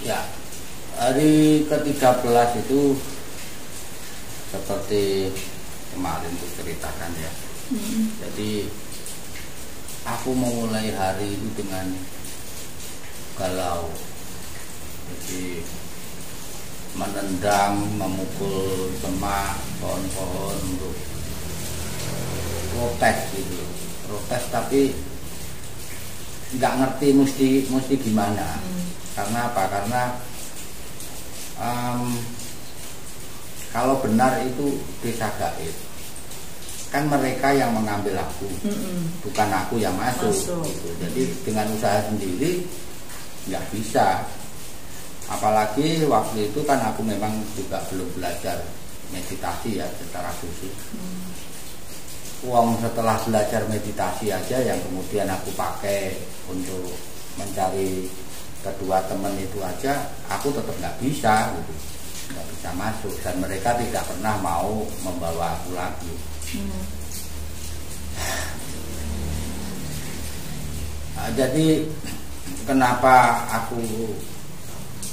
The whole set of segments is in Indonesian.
Ya, hari ke-13 itu seperti kemarin tuh ceritakan ya. Jadi aku memulai hari itu dengan galau. Jadi menendang, memukul semak, pohon-pohon untuk protes gitu. Protes tapi nggak ngerti mesti gimana. Karena apa? Karena kalau benar itu desa gaib, kan mereka yang mengambil aku, bukan aku yang masuk. Gitu. Jadi dengan usaha sendiri nggak bisa. Apalagi waktu itu kan aku memang juga belum belajar meditasi ya secara khusus. Uang setelah belajar meditasi aja yang kemudian aku pakai untuk mencari kedua teman itu aja, aku tetap nggak bisa gitu. Nggak bisa masuk, dan mereka tidak pernah mau membawa aku lagi. Nah, jadi kenapa aku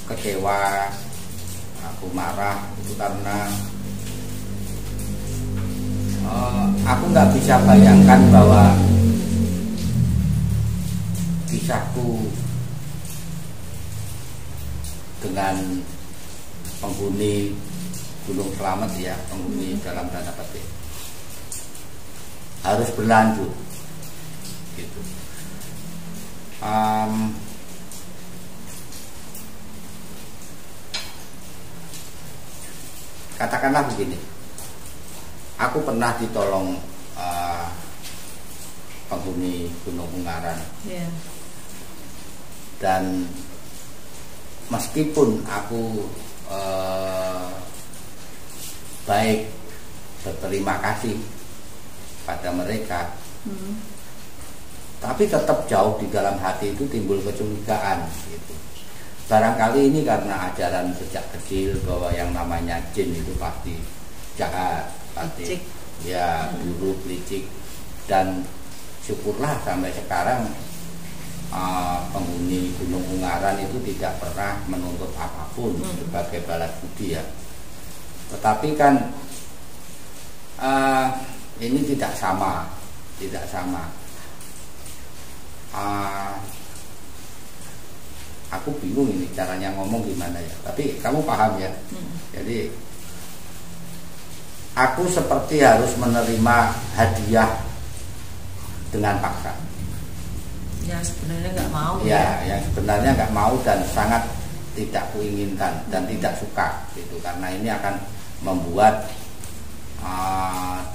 kecewa, aku marah itu karena aku nggak bisa bayangkan bahwa kisahku dengan penghuni Gunung Slamet ya, penghuni dalam tanda petik, harus berlanjut gitu. Katakanlah begini, aku pernah ditolong penghuni Gunung Ungaran, dan meskipun aku baik, berterima kasih pada mereka, tapi tetap jauh di dalam hati itu timbul kecurigaan gitu. Barangkali ini karena ajaran sejak kecil bahwa yang namanya jin itu pasti jahat, pasti ya buruk, licik, dan syukurlah sampai sekarang penghuni Gunung Ungaran itu tidak pernah menuntut apapun sebagai balas budi ya. Tetapi kan ini tidak sama. Aku bingung ini caranya ngomong gimana ya, tapi kamu paham ya. Jadi aku seperti harus menerima hadiah dengan paksa. Ya sebenarnya nggak mau. Ya, yang sebenarnya nggak mau dan sangat tidak kuinginkan dan tidak suka gitu, karena ini akan membuat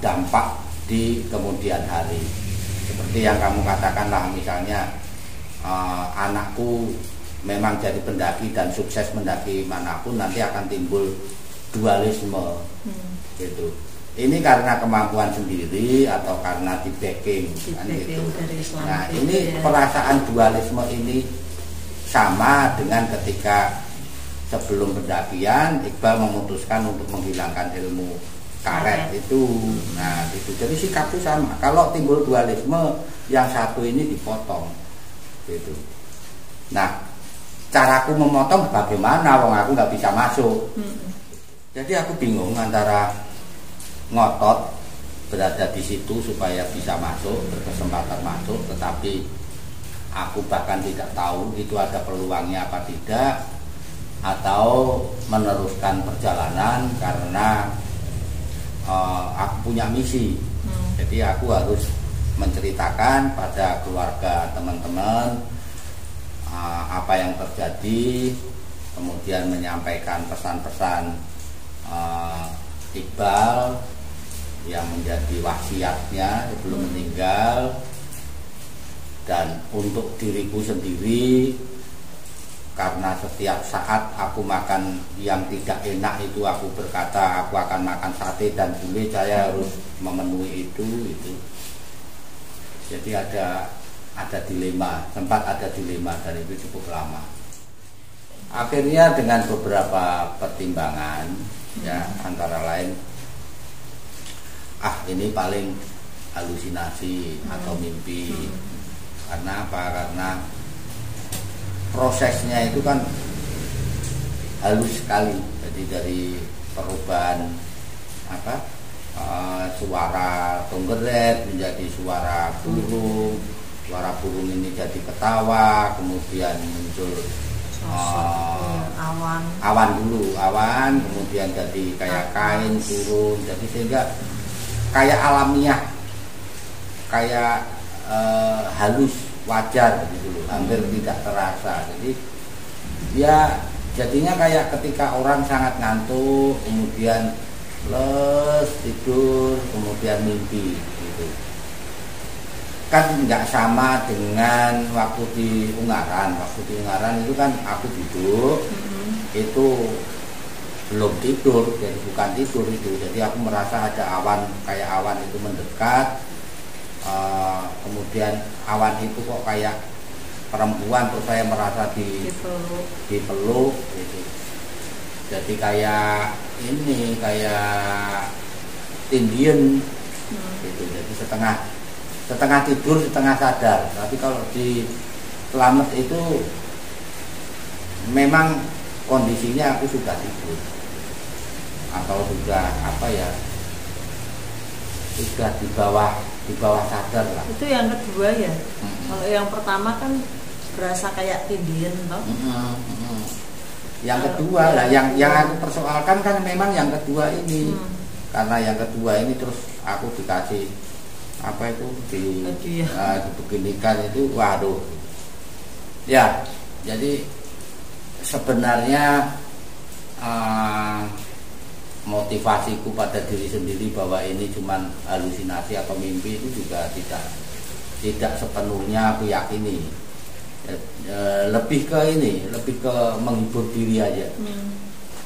dampak di kemudian hari. Seperti yang kamu katakan lah, misalnya anakku memang jadi pendaki dan sukses mendaki manapun, nanti akan timbul dualisme gitu. Ini karena kemampuan sendiri atau karena di backing kan gitu. Nah ini perasaan dualisme ini sama dengan ketika sebelum pendakian Iqbal memutuskan untuk menghilangkan ilmu karet itu. Nah itu jadi sikapku sama. Kalau timbul dualisme, yang satu ini dipotong gitu. Nah caraku memotong bagaimana, wong aku nggak bisa masuk. Jadi aku bingung antara ngotot berada di situ supaya bisa masuk, berkesempatan masuk, tetapi aku bahkan tidak tahu itu ada peluangnya apa tidak, atau meneruskan perjalanan karena aku punya misi. Jadi aku harus menceritakan pada keluarga, teman-teman apa yang terjadi, kemudian menyampaikan pesan-pesan Iqbal yang menjadi wasiatnya sebelum meninggal. Dan untuk diriku sendiri, karena setiap saat aku makan yang tidak enak itu aku berkata aku akan makan sate dan gulai, saya harus memenuhi itu. Jadi ada dilema, sempat ada dilema, dan itu cukup lama. Akhirnya dengan beberapa pertimbangan ya, antara lain ini paling halusinasi atau mimpi. Karena apa? Karena prosesnya itu kan halus sekali. Jadi dari perubahan suara tonggeret menjadi suara burung, suara burung ini jadi ketawa, kemudian muncul awan dulu, kemudian jadi kayak kain turun, jadi sehingga kayak alamiah, kayak halus, wajar gitu loh, hampir tidak terasa. Jadi ya jadinya kayak ketika orang sangat ngantuk, kemudian tidur, kemudian mimpi gitu. Kan nggak sama dengan waktu di Ungaran. Waktu di Ungaran itu kan aku duduk, itu belum tidur, jadi bukan tidur itu. Jadi aku merasa ada awan, kayak awan itu mendekat, kemudian awan itu kok kayak perempuan, terus saya merasa dipeluk gitu. Jadi kayak ini, kayak Indian gitu. Jadi setengah tidur, setengah sadar. Tapi kalau di Slamet itu memang kondisinya aku sudah tidur atau sudah sudah di bawah sadar lah. Itu yang kedua ya. Kalau yang pertama kan berasa kayak tindian toh. Yang kedua lah, yang aku persoalkan kan memang yang kedua ini. Karena yang kedua ini terus aku dikasih dibeginikan itu, waduh. Ya, jadi sebenarnya motivasiku pada diri sendiri bahwa ini cuma halusinasi atau mimpi itu juga tidak sepenuhnya aku yakini. Lebih ke menghibur diri aja.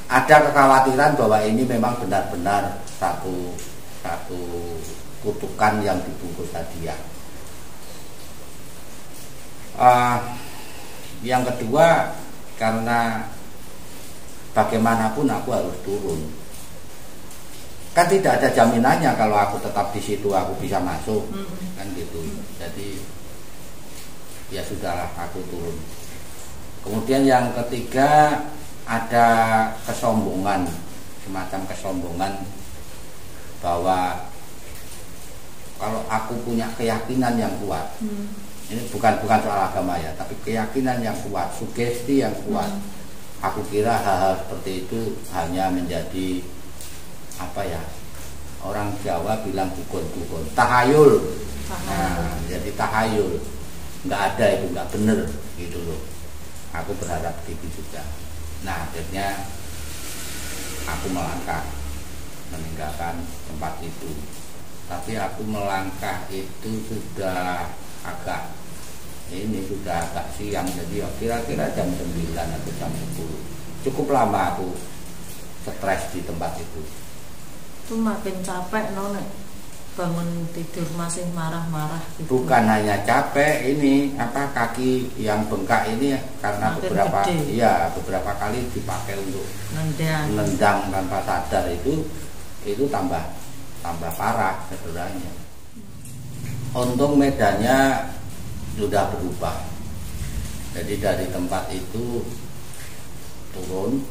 Ada kekhawatiran bahwa ini memang benar-benar satu kutukan yang dibungkus hadiah. Yang kedua, karena bagaimanapun aku harus turun. Kan tidak ada jaminannya kalau aku tetap di situ aku bisa masuk, kan gitu. Jadi ya sudahlah, aku turun. Kemudian yang ketiga, ada kesombongan, semacam kesombongan bahwa kalau aku punya keyakinan yang kuat, ini bukan soal agama ya, tapi keyakinan yang kuat, sugesti yang kuat. Aku kira hal-hal seperti itu hanya menjadi orang Jawa bilang dukun-dukun, tahayul. Nah, jadi tahayul. Nggak ada itu, nggak bener gitu loh. Aku berharap gitu juga. Nah, akhirnya aku melangkah meninggalkan tempat itu. Tapi aku melangkah itu sudah agak siang, jadi kira-kira jam 9 atau jam 10. Cukup lama aku stres di tempat itu. Itu makin capek Nek. Bangun tidur masih marah-marah gitu. Bukan hanya capek, ini kaki yang bengkak ini karena beberapa kali dipakai untuk nendang tanpa sadar, itu tambah parah sebenarnya. Untung medannya sudah berubah. Jadi dari tempat itu turun,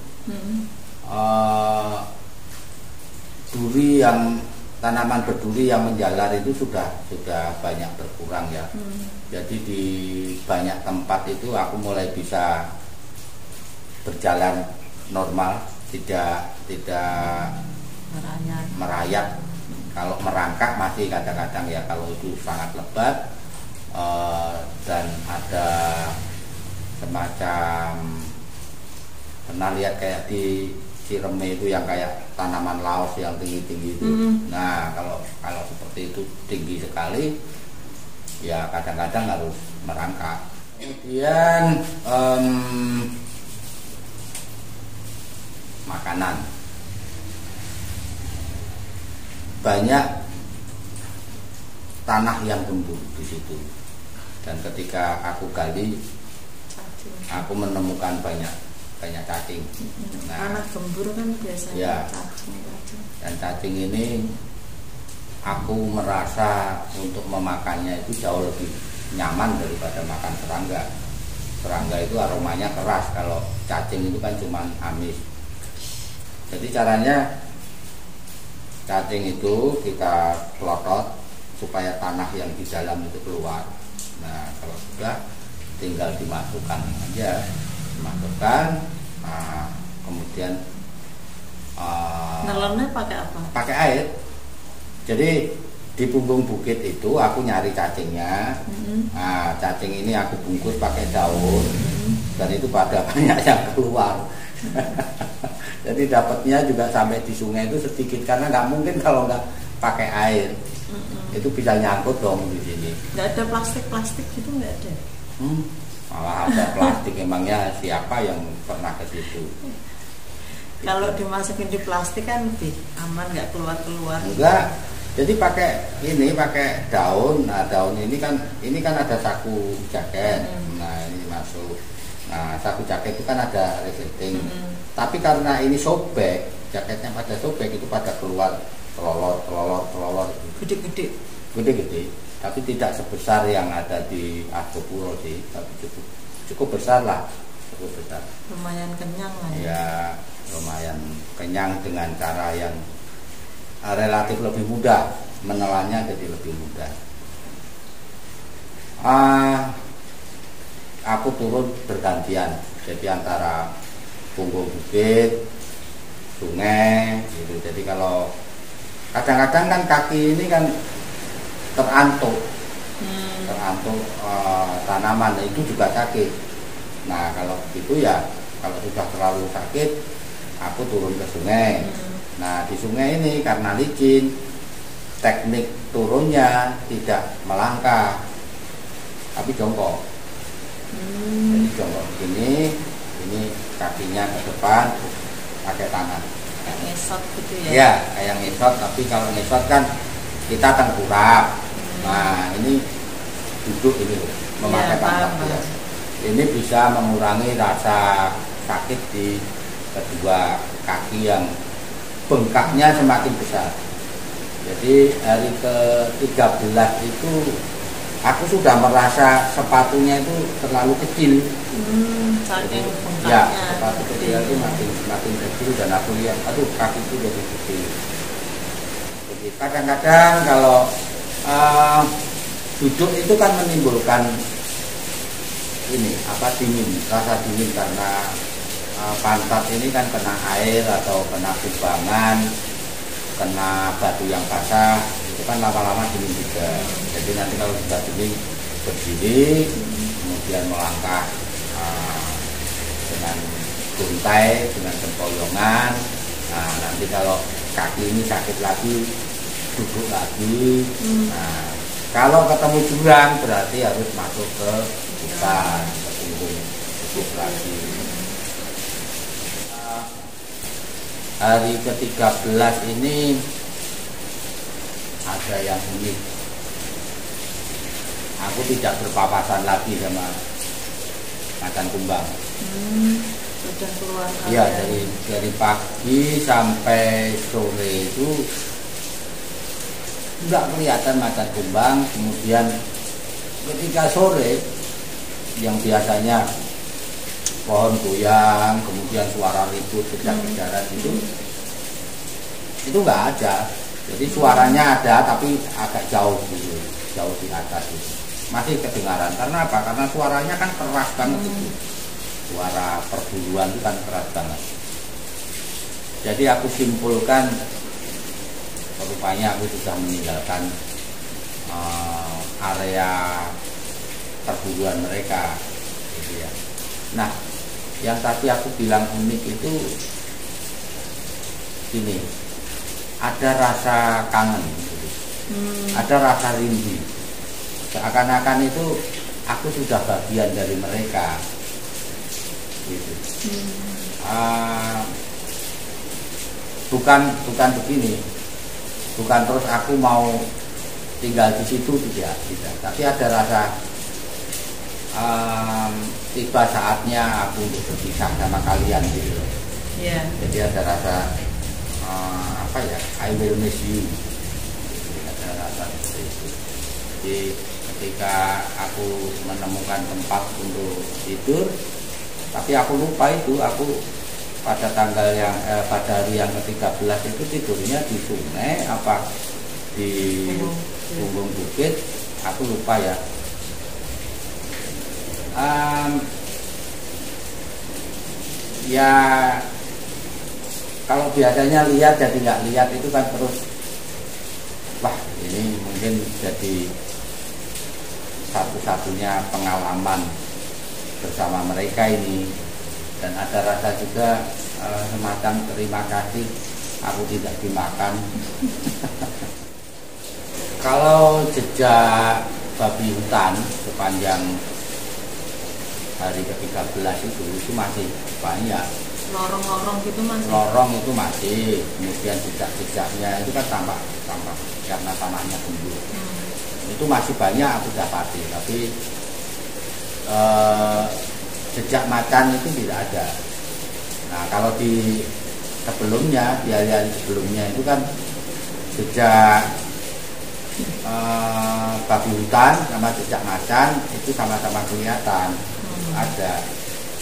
tanaman berduri yang menjalar itu sudah banyak berkurang ya. Jadi di banyak tempat itu aku mulai bisa berjalan normal, tidak merayap. Kalau merangkak masih kadang-kadang ya, kalau itu sangat lebat, dan ada semacam, pernah lihat kayak di Cireme itu yang kayak tanaman laos yang tinggi-tinggi itu. Nah, kalau seperti itu tinggi sekali, ya kadang-kadang harus merangkak. Kemudian makanan, banyak tanah yang gembur di situ. Dan ketika aku gali, aku menemukan banyak cacing. Nah, tanah gembur kan biasanya ya, cacing. Dan cacing ini aku merasa untuk memakannya itu jauh lebih nyaman daripada makan serangga. serangga itu aromanya keras, kalau cacing itu kan cuma amis. Jadi caranya cacing itu kita pelotot supaya tanah yang di dalam itu keluar. Nah kalau sudah tinggal dimasukkan aja, dimasukkan. Nah, kemudian nelennya pakai apa? Pakai air. Jadi di punggung bukit itu aku nyari cacingnya. Nah, cacing ini aku bungkus pakai daun, dan itu pada banyak yang keluar. Jadi dapatnya juga sampai di sungai itu sedikit, karena nggak mungkin kalau nggak pakai air. Itu bisa nyangkut dong di sini. Nggak ada plastik gitu, nggak ada. Malah ada plastik, emangnya siapa yang pernah ke situ? Kalau dimasukin di plastik kan lebih aman, nggak keluar. Enggak. Jadi pakai daun. Nah, daun ini kan ada saku jaket. Nah, ini masuk. Nah, saku jaket itu kan ada resleting. Tapi karena ini sobek, jaketnya pada sobek, itu pada keluar telolor. Gede. Tapi tidak sebesar yang ada di Argopuro sih. Tapi cukup besar lah. Cukup besar. Lumayan kenyang lah ya. Lumayan kenyang dengan cara yang relatif lebih mudah, menelannya jadi lebih mudah. Aku turun bergantian, jadi antara punggung bukit, sungai gitu. Jadi kalau kadang-kadang kan kaki ini kan terantuk tanaman, itu juga sakit. Nah kalau gitu ya, kalau sudah terlalu sakit, aku turun ke sungai. Nah di sungai ini karena licin, teknik turunnya tidak melangkah, tapi jongkok. Jadi jongkok begini, ini kakinya ke depan, pakai tangan. Kayak ngesot gitu ya? Iya, kayak ngesot, tapi kalau ngesot kan kita tengkurap. Nah ini duduk ini memakai tangan. Ya. Ini bisa mengurangi rasa sakit di kedua kaki yang bengkaknya semakin besar. Jadi hari ke-13 itu aku sudah merasa sepatunya itu terlalu kecil. Saking bengkaknya. Ya, sepatu kecil itu makin kecil, dan aku lihat, aduh kakiku jadi kecil. Jadi kadang-kadang kalau duduk itu kan menimbulkan dingin, rasa dingin, karena pantat ini kan kena air atau kena kubangan, kena batu yang basah, itu kan lama-lama dingin juga. Jadi nanti kalau sudah dingin berdiri, kemudian melangkah dengan guntai, dengan sempoyongan. Nah nanti kalau kaki ini sakit lagi, duduk lagi. Nah kalau ketemu jurang berarti harus masuk ke hutan, ke punggung bukit lagi. Hari ke-13 ini ada yang unik. Aku tidak berpapasan lagi sama macan kumbang. Sudah keluar. Iya, dari pagi sampai sore itu enggak kelihatan macan kumbang. Kemudian ketika sore, yang biasanya pohon goyang, kemudian suara ribut, kejar-kejaran itu nggak ada. Jadi suaranya ada, tapi agak jauh gitu, jauh di atas itu. Masih kedengaran. Karena apa? Karena suaranya kan keras banget itu. Suara perburuan itu kan keras banget. Jadi aku simpulkan, rupanya aku sudah meninggalkan area perburuan mereka, gitu ya. Nah, yang tadi aku bilang unik itu gini, ada rasa kangen, gitu. Ada rasa rindu. Seakan-akan itu aku sudah bagian dari mereka, gitu. Bukan begini, bukan terus aku mau tinggal di situ, tidak. Tapi ada rasa tiba saatnya aku untuk berpisah sama kalian gitu. Yeah. Jadi ada rasa I will miss you. Ada rasa seperti itu. Jadi ketika aku menemukan tempat untuk tidur, tapi aku lupa itu aku pada pada hari yang ke-13 itu tidurnya di sungai apa di punggung bukit, aku lupa ya. Ya kalau biasanya lihat jadi nggak lihat itu kan terus, wah ini mungkin jadi satu-satunya pengalaman bersama mereka ini, dan ada rasa juga semacam terima kasih aku tidak dimakan. Kalau jejak babi hutan sepanjang hari ke-13 itu masih banyak. Lorong-lorong gitu masih? Lorong itu masih, kemudian jejak-jejaknya itu kan tampak karena tanahnya gembur. Itu masih banyak aku dapati, tapi jejak macan itu tidak ada. Nah kalau di sebelumnya, di hari-hari sebelumnya itu kan jejak babi hutan sama jejak macan itu sama-sama kelihatan ada.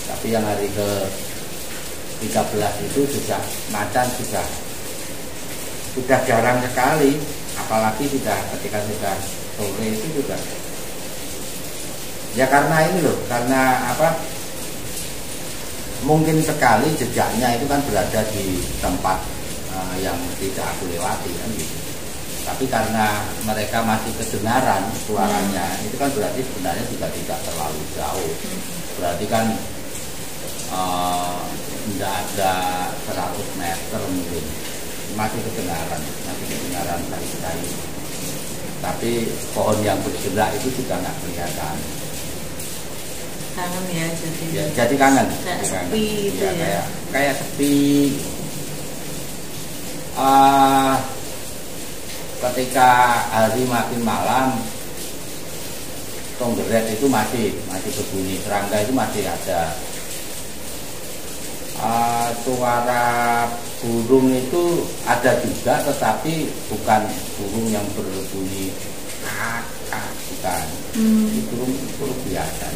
Tapi yang hari ke-13 itu jejak macan sudah jarang sekali, apalagi ketika sudah sore itu juga. Ya karena ini loh, karena apa? Mungkin sekali jejaknya itu kan berada di tempat yang tidak aku lewati kan gitu. Tapi karena mereka masih kedengaran suaranya, itu kan berarti sebenarnya juga tidak terlalu jauh. Berarti kan tidak ada 100 meter mungkin, masih kedengaran sekali. Tapi pohon yang bergerak itu juga nggak kelihatan. Kangen ya jadi. Ya, jadi kangen. Kayak sepi itu ya. Kayak sepi. Ketika hari makin malam, tonggeret itu masih berbunyi, serangga itu masih ada. Suara burung itu ada juga, tetapi bukan burung yang berbunyi kakak, bukan. Ini burung biasa,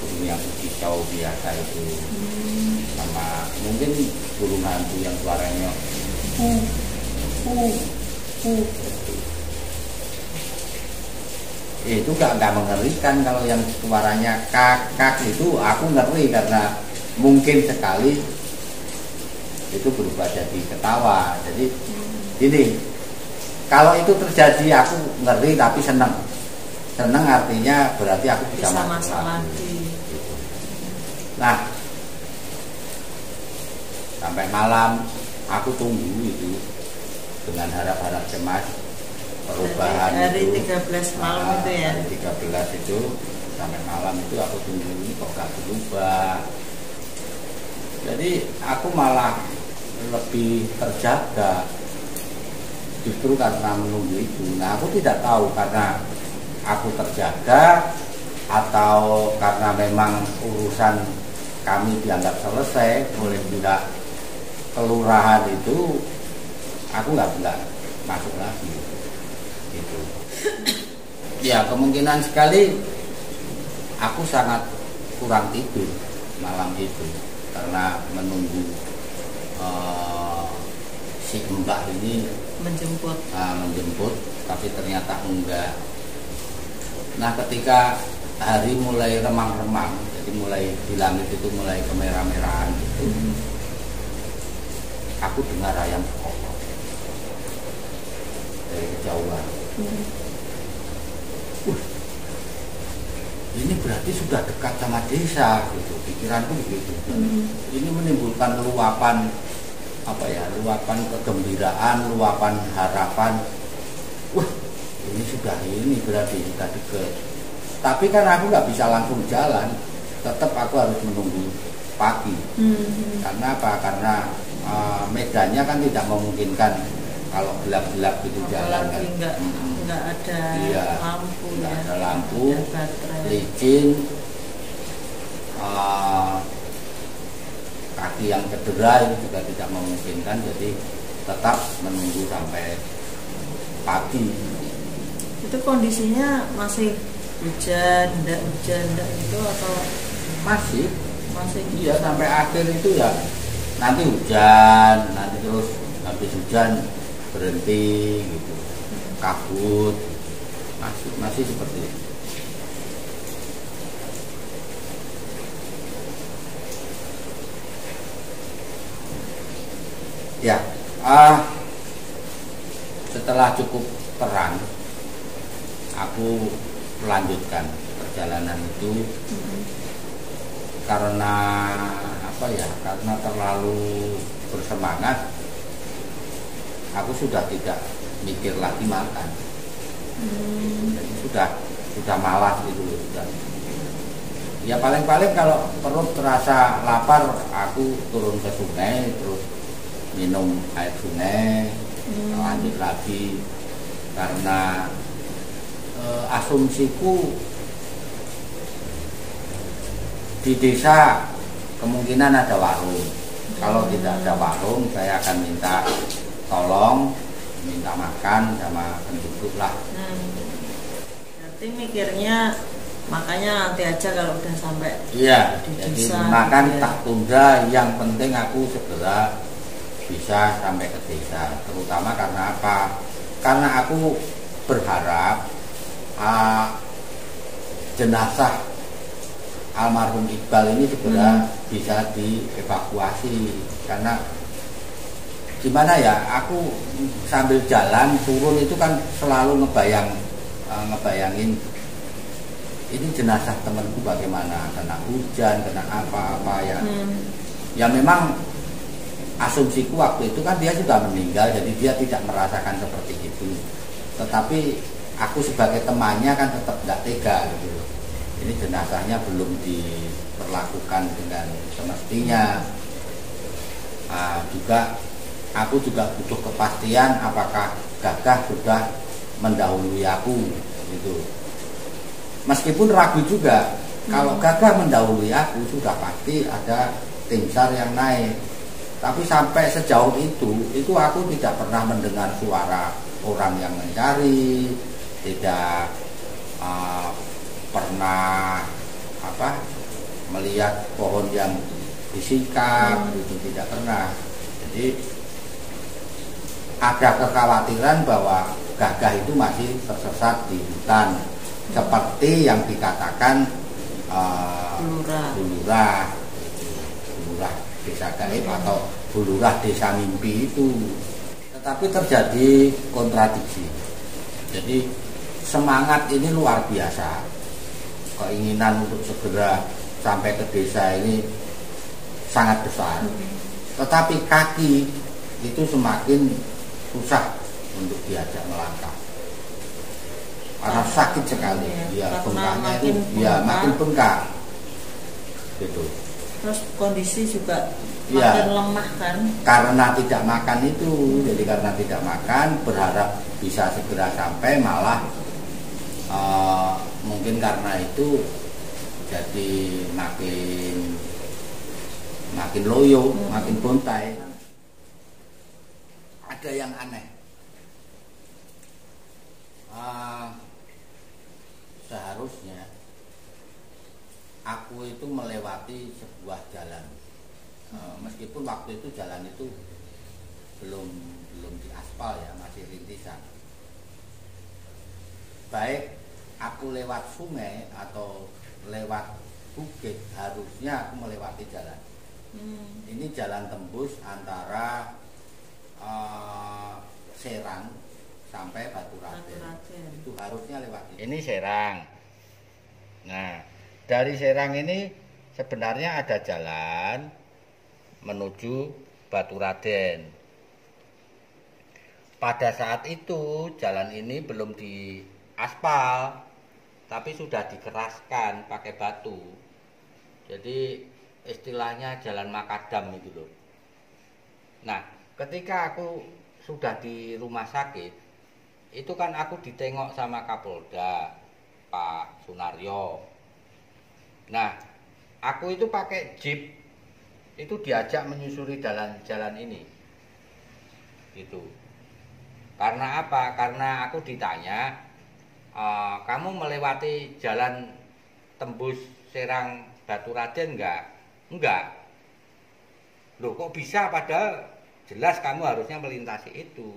burung yang kicau biasa itu, sama mungkin burung hantu yang suaranya itu nggak mengerikan. Kalau yang suaranya kakak itu aku ngeri, karena mungkin sekali itu berubah jadi ketawa. Jadi ini kalau itu terjadi aku ngeri tapi seneng artinya berarti aku bisa masuk lagi. Nah sampai malam aku tunggu itu dengan harap-harap cemas perubahan hari itu. 13 malam itu ya. Hari 13 itu sampai malam itu aku tunggu ini kok gak berubah. Jadi aku malah lebih terjaga justru karena menunggu itu. Nah aku tidak tahu karena aku terjaga atau karena memang urusan kami dianggap selesai oleh pihak kelurahan itu, aku nggak masuk lagi gitu. Ya kemungkinan sekali aku sangat kurang tidur malam itu karena menunggu si Mbak ini menjemput, tapi ternyata enggak. Nah ketika hari mulai remang-remang, jadi mulai di langit itu mulai kemerah-merahan gitu, aku dengar ayam sekokok dari kejauhan. Ini berarti sudah dekat sama desa gitu, pikiranku begitu. Ini menimbulkan luapan luapan kegembiraan, luapan harapan. Wah, ini sudah berarti sudah dekat. Tapi kan aku nggak bisa langsung jalan, tetap aku harus menunggu pagi. Karena apa? Karena medannya kan tidak memungkinkan kalau gelap-gelap gitu jalan kan. Nggak ada lampu, nggak ya. ada lampu, ada licin, kaki yang cedera itu juga tidak memungkinkan. Jadi tetap menunggu sampai pagi. Itu kondisinya masih hujan, enggak gitu atau Masih. masih? Iya, sampai akhir itu ya nanti hujan, nanti terus habis hujan berhenti gitu, kabut, masih seperti itu. Ya, setelah cukup terang, aku melanjutkan perjalanan itu karena apa ya? Karena terlalu bersemangat, aku sudah tidak mikir lagi makan. Jadi sudah malas gitu loh. Ya paling-paling kalau perut terasa lapar, aku turun ke sungai terus minum air sungai, lanjut lagi karena asumsiku di desa kemungkinan ada warung. Kalau tidak ada warung, saya akan minta tolong, minta makan sama penduduk lah. Berarti mikirnya makanya nanti aja kalau udah sampai Iya, di jadi desa, makan ya. tak tunda, yang penting aku segera bisa sampai ke desa. Terutama karena apa? Karena aku berharap jenazah almarhum Iqbal ini segera bisa dievakuasi. Karena gimana ya, aku sambil jalan turun itu kan selalu ngebayangin ini jenazah temanku bagaimana, kena hujan, kena apa-apa ya. Ya memang asumsiku waktu itu kan dia sudah meninggal, jadi dia tidak merasakan seperti itu. Tetapi aku sebagai temannya kan tetap tidak tega gitu loh. Ini jenazahnya belum diperlakukan dengan semestinya. Aku juga butuh kepastian apakah Gagah sudah mendahului aku gitu. Meskipun ragu juga, kalau Gagah mendahului aku sudah pasti ada tim SAR yang naik. Tapi sampai sejauh itu aku tidak pernah mendengar suara orang yang mencari, tidak pernah melihat pohon yang disikap, itu tidak pernah. Jadi ada kekhawatiran bahwa Gagah itu masih tersesat di hutan, seperti yang dikatakan Bulurah Desa Gaib atau Bulurah Desa Mimpi itu. Tetapi terjadi kontradiksi. Jadi semangat ini luar biasa, keinginan untuk segera sampai ke desa ini sangat besar. Tetapi kaki itu semakin susah untuk diajak melangkah karena sakit sekali. Ya, bengkaknya itu makin bengkak gitu. Terus kondisi juga makin lemah kan? Karena tidak makan itu, jadi karena tidak makan, berharap bisa segera sampai, malah mungkin karena itu jadi makin loyo, makin bontai. Ada yang aneh. Seharusnya aku itu melewati sebuah jalan, meskipun waktu itu jalan itu belum diaspal ya, masih rintisan. Baik aku lewat sungai atau lewat bukit, harusnya aku melewati jalan. Ini jalan tembus antara Serang sampai Baturaden. Itu harusnya lewat ini Serang. Nah, dari Serang ini sebenarnya ada jalan menuju Baturaden. Pada saat itu jalan ini belum diaspal, tapi sudah dikeraskan pakai batu. Jadi istilahnya jalan makadam itu loh. Nah, ketika aku sudah di rumah sakit, itu kan aku ditengok sama Kapolda Pak Sunaryo. Nah, aku itu pakai jeep, itu diajak menyusuri jalan ini, gitu. Karena apa? Karena aku ditanya, kamu melewati jalan tembus Serang Baturaden enggak. Loh kok bisa, padahal jelas kamu harusnya melintasi itu.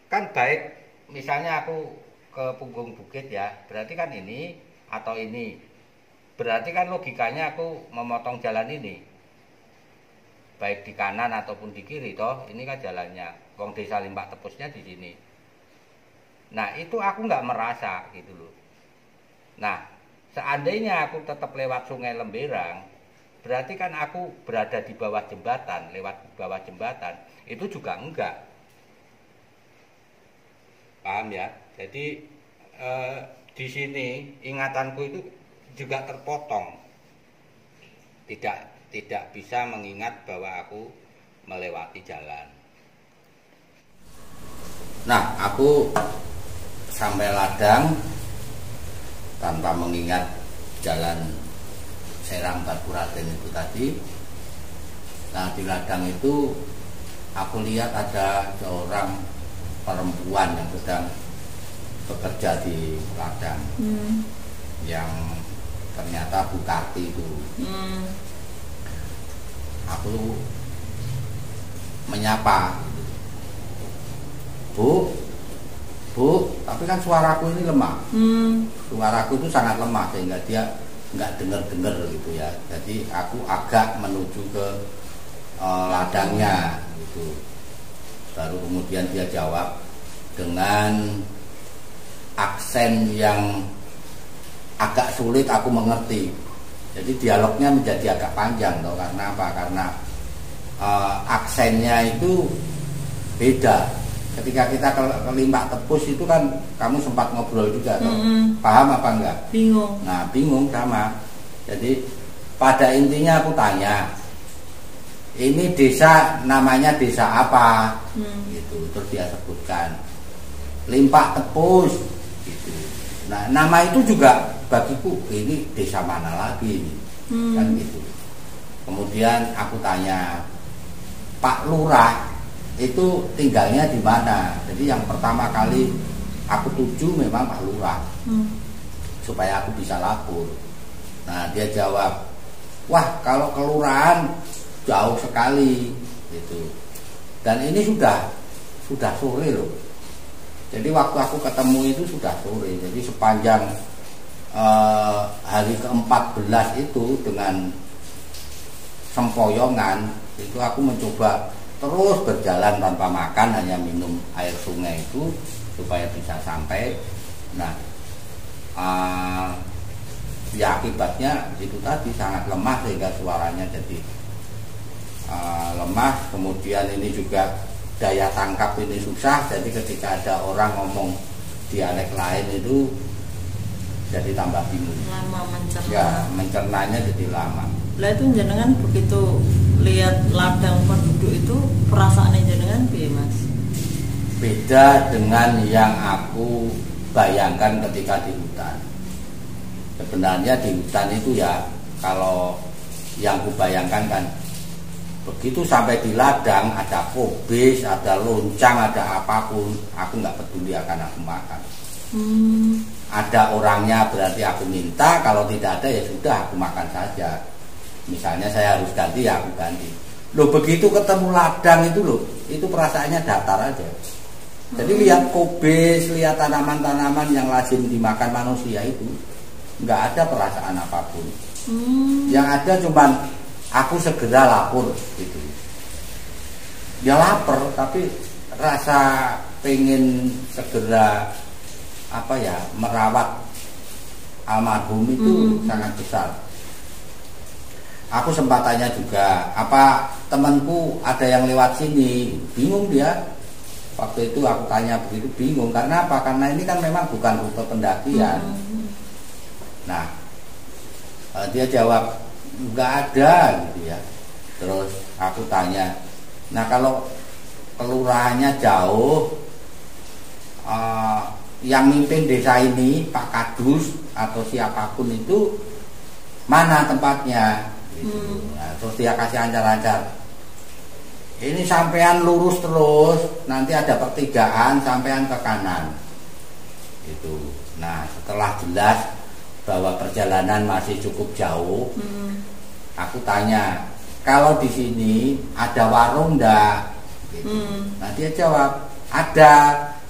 Kan baik misalnya aku ke Punggung Bukit ya, berarti kan ini atau ini. Berarti kan logikanya aku memotong jalan ini. Baik di kanan ataupun di kiri toh, ini kan jalannya. Wong Desa Limpak Tepusnya di sini. Nah, itu aku nggak merasa gitu loh. Nah, seandainya aku tetap lewat Sungai Lemberang, berarti kan aku berada di bawah jembatan, lewat bawah jembatan, itu juga enggak. Paham ya? Jadi di sini ingatanku itu juga terpotong. Tidak bisa mengingat bahwa aku melewati jalan. Nah, aku sampai ladang tanpa mengingat jalan Serang Baturaden itu tadi. Nah, di ladang itu aku lihat ada seorang perempuan yang sedang bekerja di ladang, yang ternyata Bu Karti itu. Aku menyapa, Bu, tapi kan suaraku ini lemah. Suaraku itu sangat lemah sehingga dia nggak dengar gitu ya. Jadi aku agak menuju ke ladangnya gitu. Baru kemudian dia jawab dengan aksen yang agak sulit aku mengerti. Jadi dialognya menjadi agak panjang toh. Karena apa? Karena aksennya itu beda. Ketika kita ke Limpak Tepus itu kan kamu sempat ngobrol juga toh. Paham apa enggak? Bingung. Nah, bingung sama. Jadi pada intinya aku tanya, ini desa namanya desa apa? Gitu. Terus dia sebutkan Limpak Tepus gitu. Nah, nama itu juga bagiku ini desa mana lagi ini? Kan gitu. Kemudian aku tanya, Pak Lurah itu tinggalnya di mana? Jadi yang pertama kali aku tuju memang Pak Lurah, supaya aku bisa lapor. Nah, dia jawab, wah kalau kelurahan jauh sekali gitu. Dan ini sudah sore loh. Jadi waktu aku ketemu itu sudah sore. Jadi sepanjang hari ke-14 itu dengan sempoyongan itu aku mencoba terus berjalan tanpa makan, hanya minum air sungai itu supaya bisa sampai. Nah, ya akibatnya itu tadi sangat lemah sehingga suaranya jadi lemah. Kemudian ini juga daya tangkap ini susah. Jadi ketika ada orang ngomong dialek lain itu jadi tambah bingung. Lama mencerna. Ya, mencernanya jadi lama. Lah itu jenengan begitu lihat ladang penduduk itu perasaannya jenengan piye, Mas? Beda dengan yang aku bayangkan ketika di hutan. Sebenarnya di hutan itu ya, kalau yang kubayangkan kan begitu sampai di ladang ada kobis, ada loncang, ada apapun, aku nggak peduli, akan aku makan. Ada orangnya berarti aku minta, kalau tidak ada ya sudah aku makan saja. Misalnya saya harus ganti ya aku ganti. Loh begitu ketemu ladang itu loh, itu perasaannya datar aja. Jadi lihat kobis, lihat tanaman-tanaman yang lazim dimakan manusia itu nggak ada perasaan apapun. Yang ada cuman aku segera lapor gitu. Ya lapar, tapi rasa pengen segera merawat almarhum itu sangat besar. Aku sempat tanya juga, apa temanku ada yang lewat sini? Bingung dia. Waktu itu aku tanya begitu, bingung. Karena apa? Karena ini kan memang bukan rute pendakian. Nah, dia jawab nggak ada gitu ya. Terus aku tanya, nah kalau kelurahannya jauh, yang mimpin desa ini Pak Kadus atau siapapun itu mana tempatnya gitu. Nah, terus dia kasih ancar-ancar, ini sampean lurus terus, nanti ada pertigaan, sampean ke kanan gitu. Nah, setelah jelas bahwa perjalanan masih cukup jauh, aku tanya, kalau di sini ada warung enggak? Gitu. Nah, dia jawab, ada.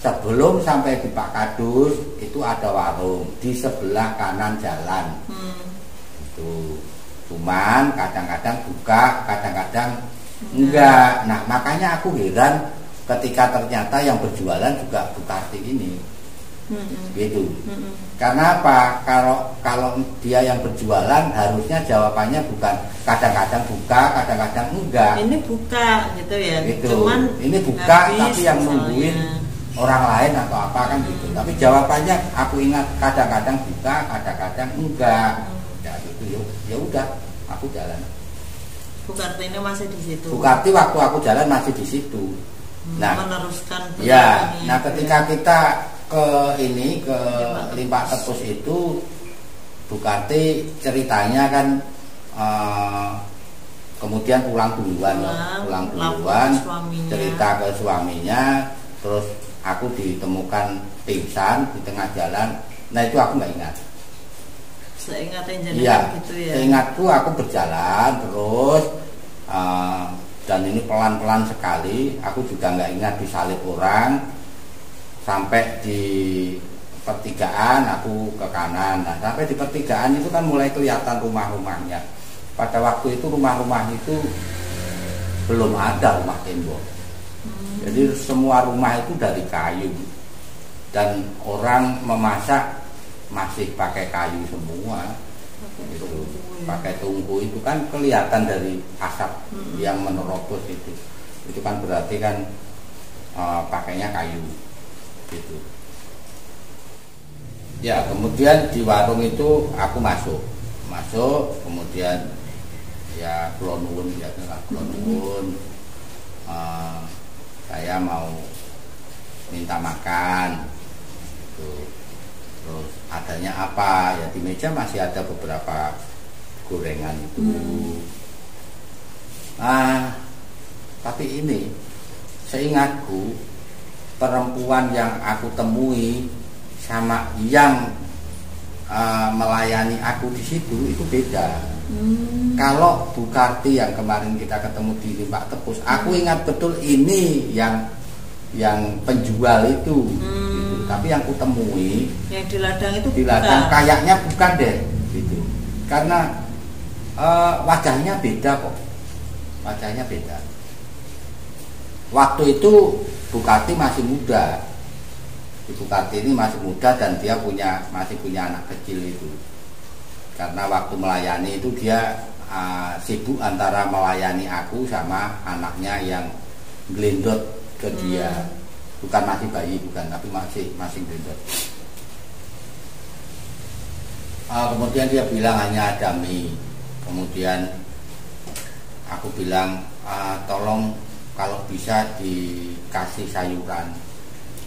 Sebelum sampai di Pak Kadus itu ada warung di sebelah kanan jalan. Itu cuman kadang-kadang buka, kadang-kadang enggak. Nah, makanya aku heran ketika ternyata yang berjualan juga Bu Karti ini. Gitu. Karena apa? Kalau dia yang berjualan harusnya jawabannya bukan kadang-kadang buka, kadang-kadang enggak. Ini buka gitu ya. Gitu. Cuman ini buka habis, tapi yang misalnya nungguin orang lain atau apa kan gitu. Tapi jawabannya aku ingat kadang-kadang buka, kadang-kadang enggak. Ya gitu, ya udah, aku jalan. Bu Karti ini masih di situ. Bu Karti waktu aku jalan masih di situ. Nah, meneruskan. Ya, nah ketika kita ke Limpak Tepus itu, Bu Karti ceritanya kan kemudian pulang duluan, cerita ke suaminya, terus aku ditemukan pingsan di tengah jalan. Nah itu aku nggak ingat. Seingatnya jenengan gitu ya. Seingatku aku berjalan terus dan ini pelan-pelan sekali. Aku juga nggak ingat disalip orang. Sampai di pertigaan aku ke kanan. Nah sampai di pertigaan itu kan mulai kelihatan rumah-rumahnya. Pada waktu itu rumah-rumah itu belum ada rumah tembok. Jadi semua rumah itu dari kayu. Dan orang memasak masih pakai kayu semua. Itu pakai tungku itu kan kelihatan dari asap yang menerobos itu. Itu kan berarti kan pakainya kayu gitu. Ya, kemudian di warung itu aku masuk, kemudian ya kula nuwun saya mau minta makan gitu. Terus adanya apa ya, di meja masih ada beberapa gorengan itu. Tapi ini seingatku perempuan yang aku temui sama yang melayani aku di situ itu beda. Kalau Bu Karti yang kemarin kita ketemu di Limpak Tepus, aku ingat betul ini yang penjual itu. Gitu. Tapi yang ku temui yang di ladang itu di ladang kayaknya bukan deh, gitu. Karena wajahnya beda kok, wajahnya beda. Waktu itu Bu Karti masih muda. Ibu Karti ini masih muda dan dia masih punya anak kecil itu. Karena waktu melayani itu dia sibuk antara melayani aku sama anaknya yang gelendot ke dia. Bukan masih bayi, bukan, tapi masih gelendot. Kemudian dia bilang hanya ada mie. Kemudian aku bilang tolong kalau bisa dikasih sayuran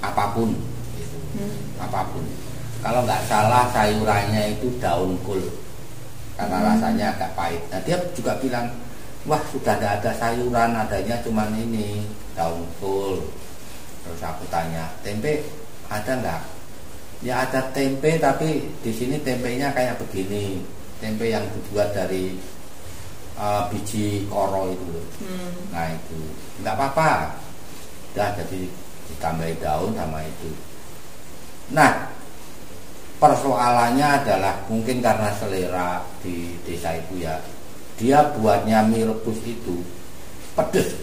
apapun gitu. Apapun. Kalau nggak salah sayurannya itu daun kul karena rasanya agak pahit. Nah dia juga bilang, wah sudah tidak ada sayuran, adanya cuman ini daun kul. Terus aku tanya, tempe ada nggak? Ya ada tempe, tapi di sini tempenya kayak begini, tempe yang dibuat dari biji koro itu loh. Nah itu nggak apa-apa, udah jadi ditambahin daun sama itu. Nah persoalannya adalah mungkin karena selera di desa itu ya, dia buatnya mie rebus itu pedes.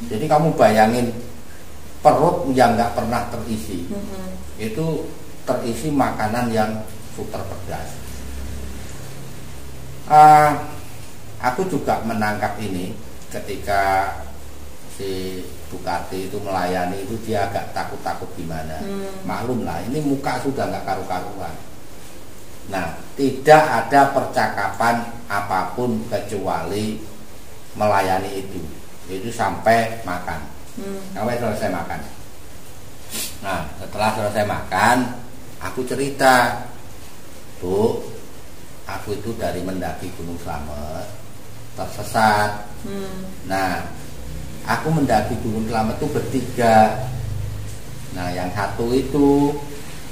Jadi kamu bayangin perut yang nggak pernah terisi, itu terisi makanan yang super pedas. Aku juga menangkap ini ketika si Bu Karti itu melayani itu, dia agak takut-takut gimana. Maklum lah, ini muka sudah nggak karu-karuan. Nah, tidak ada percakapan apapun kecuali melayani itu sampai makan, sampai selesai makan. Nah, setelah selesai makan, aku cerita, Bu, aku itu dari mendaki Gunung Slamet, tersesat. Nah, aku mendaki Gunung Slamet itu bertiga. Nah yang satu itu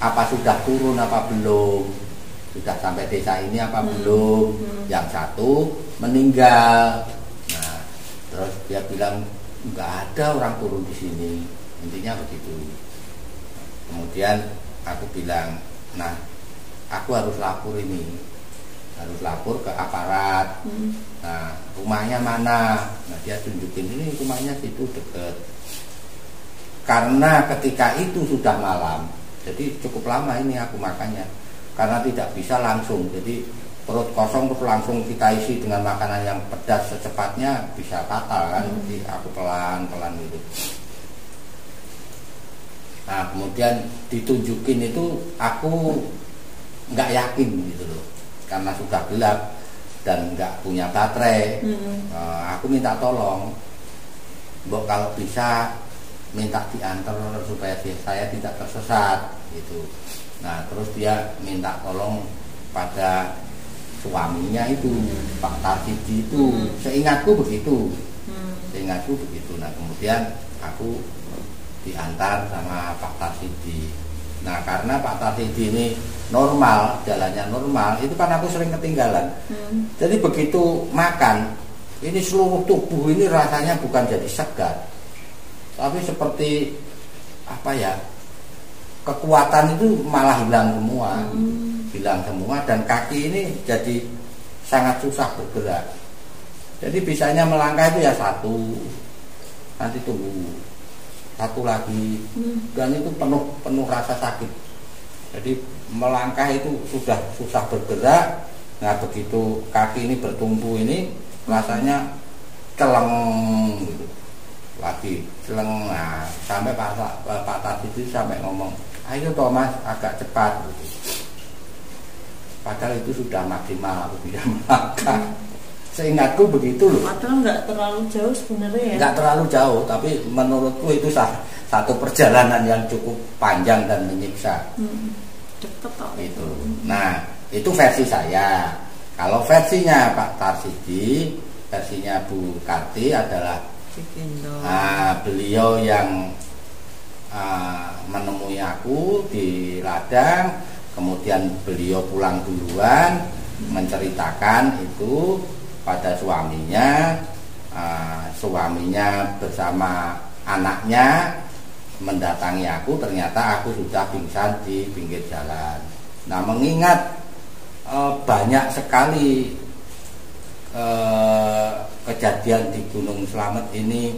apa sudah turun apa belum, sudah sampai desa ini apa belum. Yang satu meninggal. Nah, terus dia bilang nggak ada orang turun di sini, intinya begitu. Kemudian aku bilang, nah aku harus lapor ini, harus lapor ke aparat. Nah, rumahnya mana? Nah, dia tunjukin, ini rumahnya situ deket. Karena ketika itu sudah malam, jadi cukup lama ini aku makannya, karena tidak bisa langsung, jadi perut kosong terus langsung kita isi dengan makanan yang pedas secepatnya bisa fatal kan. Jadi aku pelan-pelan gitu. Nah, kemudian ditunjukin itu aku nggak yakin gitu loh, karena sudah gelap dan nggak punya baterai. Aku minta tolong, Mbok kalau bisa minta diantar supaya saya tidak tersesat gitu. Nah, terus dia minta tolong pada suaminya itu, Pak Tarsidi itu. Seingatku begitu. Seingatku begitu. Nah, kemudian aku diantar sama Pak Tarsidi. Nah, karena Pak Tarsidi ini normal, jalannya normal, itu kan aku sering ketinggalan. Jadi begitu makan, ini seluruh tubuh ini rasanya bukan jadi segar, tapi seperti apa ya, kekuatan itu malah hilang semua, hilang semua, dan kaki ini jadi sangat susah bergerak. Jadi bisanya melangkah itu ya satu, nanti tunggu satu lagi, dan itu penuh rasa sakit. Jadi melangkah itu sudah susah bergerak. Nah, begitu kaki ini bertumpu ini rasanya celeng gitu. Lagi celeng. Nah, sampai Pak Tati itu sampai ngomong, ayo Thomas agak cepat gitu. Padahal itu sudah maksimal aku bisa melangkah. Seingatku begitu loh. Padahal nggak terlalu jauh sebenarnya ya. Nggak terlalu jauh, tapi menurutku itu satu perjalanan yang cukup panjang dan menyiksa. Deket kok. Itu. Nah, itu versi saya. Kalau versinya Pak Tarsidi, versinya Bu Karti adalah beliau yang menemui aku di ladang, kemudian beliau pulang duluan, menceritakan itu pada suaminya. Suaminya bersama anaknya mendatangi aku, ternyata aku sudah pingsan di pinggir jalan. Nah, mengingat banyak sekali kejadian di Gunung Slamet ini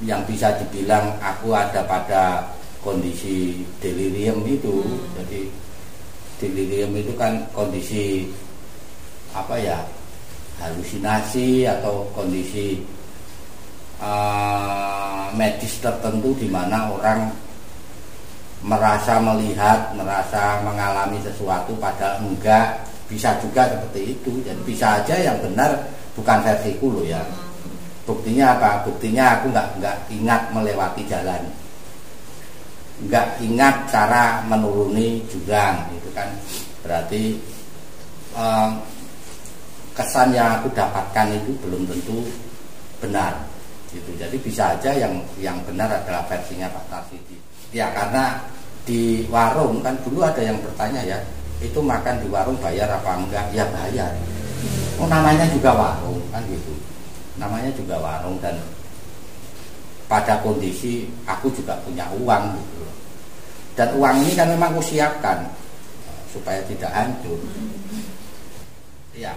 yang bisa dibilang aku ada pada kondisi delirium itu. Jadi delirium itu kan kondisi apa ya, halusinasi atau kondisi medis tertentu di mana orang merasa melihat, merasa mengalami sesuatu padahal enggak. Bisa juga seperti itu. Jadi bisa aja yang benar bukan versiku loh ya. Buktinya apa? Buktinya aku enggak ingat melewati jalan, enggak ingat cara menuruni jurang. Itu kan berarti kesan yang aku dapatkan itu belum tentu benar gitu. Jadi bisa aja yang benar adalah versinya Pak Tarsidi. Ya, karena di warung kan dulu ada yang bertanya ya, itu makan di warung bayar apa enggak? Ya bayar. Oh, namanya juga warung kan gitu. Namanya juga warung, dan pada kondisi aku juga punya uang gitu. Dan uang ini kan memang aku siapkan supaya tidak hancur. Ya,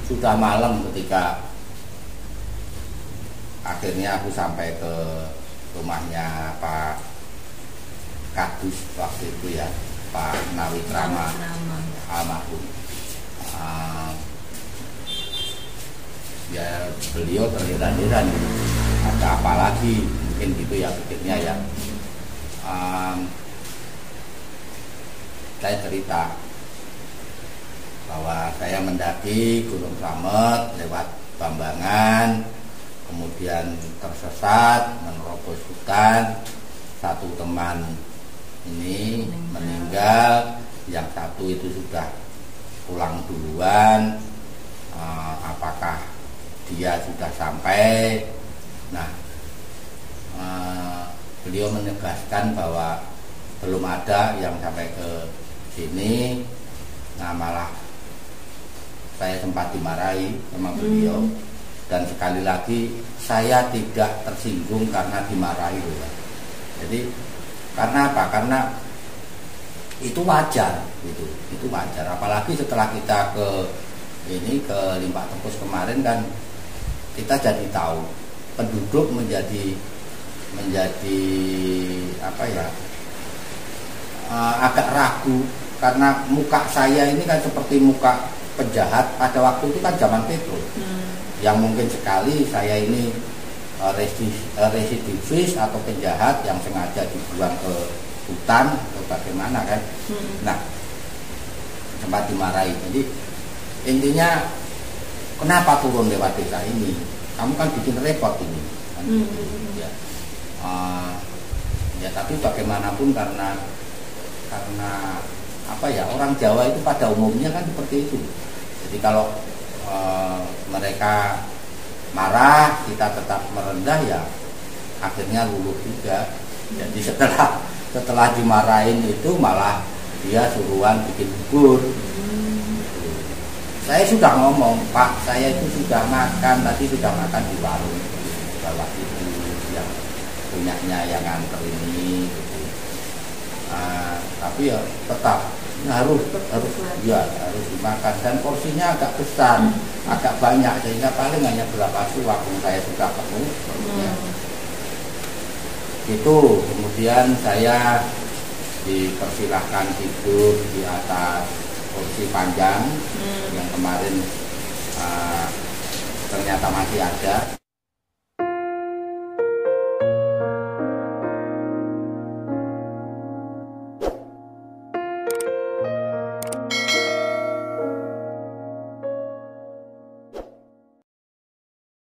sudah malam ketika akhirnya aku sampai ke rumahnya Pak Kadus waktu itu ya, Pak Nawitrama almarhum. Ya, beliau terheran-heran, ada apa lagi mungkin gitu ya pikirnya ya. Saya cerita bahwa saya mendaki Gunung Slamet lewat Bambangan, kemudian tersesat menerobos hutan. Satu teman ini meninggal, yang satu itu sudah pulang duluan. Apakah dia sudah sampai? Nah, beliau menegaskan bahwa belum ada yang sampai ke sini. Nah malah saya sempat dimarahi sama beliau, dan sekali lagi saya tidak tersinggung karena dimarahi. Jadi karena apa? Karena itu wajar, itu wajar. Apalagi setelah kita ke Limpak Tepus kemarin kan, kita jadi tahu penduduk menjadi apa ya, agak ragu karena muka saya ini kan seperti muka penjahat pada waktu itu kan zaman petrol, yang mungkin sekali saya ini residivis atau penjahat yang sengaja dibuang ke hutan atau bagaimana kan. Nah sempat dimarahi. Jadi intinya kenapa turun lewat desa ini, kamu kan bikin repot ini kan, ya. Ya tapi bagaimanapun karena apa ya, orang Jawa itu pada umumnya kan seperti itu. Jadi kalau mereka marah kita tetap merendah, ya akhirnya luluh juga. Jadi setelah dimarahin itu malah dia suruhan bikin bubur. Saya sudah ngomong, Pak, saya itu sudah makan, tadi sudah makan di warung bawah itu yang punyanya yang nganter ini gitu. Tapi ya tetap harus dimakan, dan porsinya agak besar, agak banyak, sehingga paling hanya berapa suap saya sudah penuh. Itu kemudian saya dipersilahkan tidur di atas kursi panjang yang kemarin ternyata masih ada.